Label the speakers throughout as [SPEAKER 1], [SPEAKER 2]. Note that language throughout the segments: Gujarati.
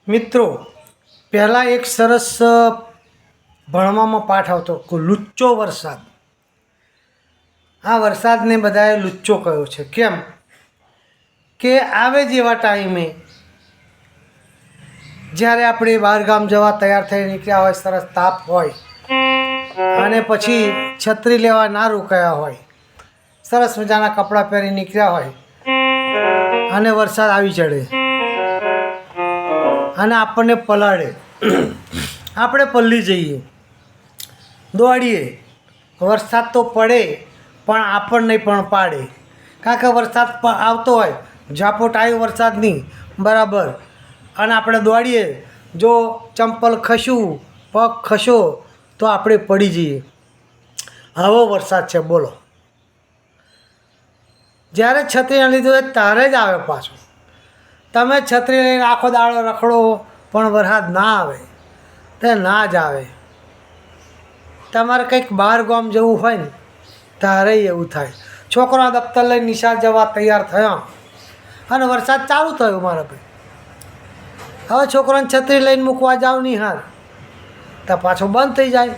[SPEAKER 1] મિત્રો, પહેલાં એક સરસ ભણવામાં પાઠ આવતો કે લુચ્ચો વરસાદ. આ વરસાદને બધાએ લુચ્ચો કહ્યો છે. કેમ કે આવે જેવા ટાઈમે જ્યારે આપણે બહારગામ જવા તૈયાર થઈ નીકળ્યા હોય, સરસ તાપ હોય અને પછી છત્રી લેવા ના રોકાયા હોય, સરસ મજાના કપડાં પહેરી નીકળ્યા હોય અને વરસાદ આવી ચડે અને આપણને પલાળે, આપણે પલ્લી જઈએ, દોડીએ. વરસાદ તો પડે પણ આપણને પણ પાડે, કારણ કે વરસાદ આવતો હોય, ઝાપટ આવી વરસાદની બરાબર, અને આપણે દોડીએ. જો ચંપલ ખસ્યું, પગ ખસ્યો તો આપણે પડી જઈએ. આવો વરસાદ છે, બોલો. જ્યારે છત્રી ના લીધું હોય ત્યારે જ આવે પાછો. તમે છત્રી લઈને આખો દાડો રખડો પણ વરસાદ ના આવે તે ના જ આવે. તમારે કંઈક બહાર ગામ જવું હોય ને ત્યારે એવું થાય. છોકરા દફતર લઈને નિશાળ જવા તૈયાર થયા અને વરસાદ ચાલુ થયો. મારા ભાઈ, હવે છોકરાને છત્રી લઈને મૂકવા જાવ નહીં હાર તો પાછો બંધ થઈ જાય.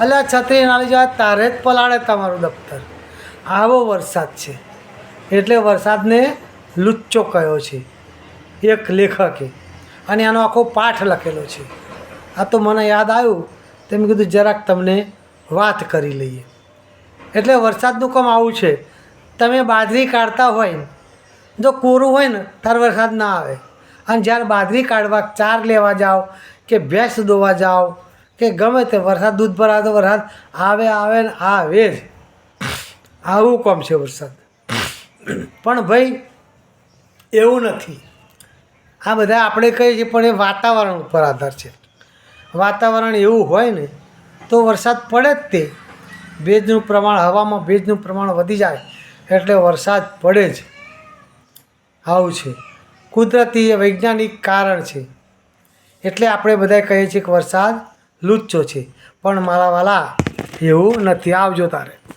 [SPEAKER 1] એટલે છત્રી ના લઈ જાય તારે જ પલાળે તમારું દફતર. આવો વરસાદ છે, એટલે વરસાદને લુચ્ચો કહ્યો છે એક લેખકે, અને આનો આખો પાઠ લખેલો છે. આ તો મને યાદ આવ્યું તો મેં કીધું જરાક તમને વાત કરી લઈએ. એટલે વરસાદનું કામ આવું છે. તમે બાજરી કાઢતા હોય ને, જો કોરું હોય ને ત્યારે વરસાદ ના આવે, અને જ્યારે બાજરી કાઢવા ચાર લેવા જાઓ કે ભેંસ દોવા જાઓ કે ગમે તે વરસાદ દૂધ ભરાવે તો વરસાદ આવે આવે ને આવે જ. આવું કામ છે વરસાદ. પણ ભાઈ એવું નથી. આ બધા આપણે કહીએ છીએ પણ એ વાતાવરણ ઉપર આધાર છે. વાતાવરણ એવું હોય ને તો વરસાદ પડે જ. તે ભેજનું પ્રમાણ, હવામાં ભેજનું પ્રમાણ વધી જાય એટલે વરસાદ પડે જ. આવું છે, કુદરતી વૈજ્ઞાનિક કારણ છે. એટલે આપણે બધા કહીએ છીએ કે વરસાદ લુચ્ચો છે. પણ મારા વાલા એવું નથી. આવજો તારે.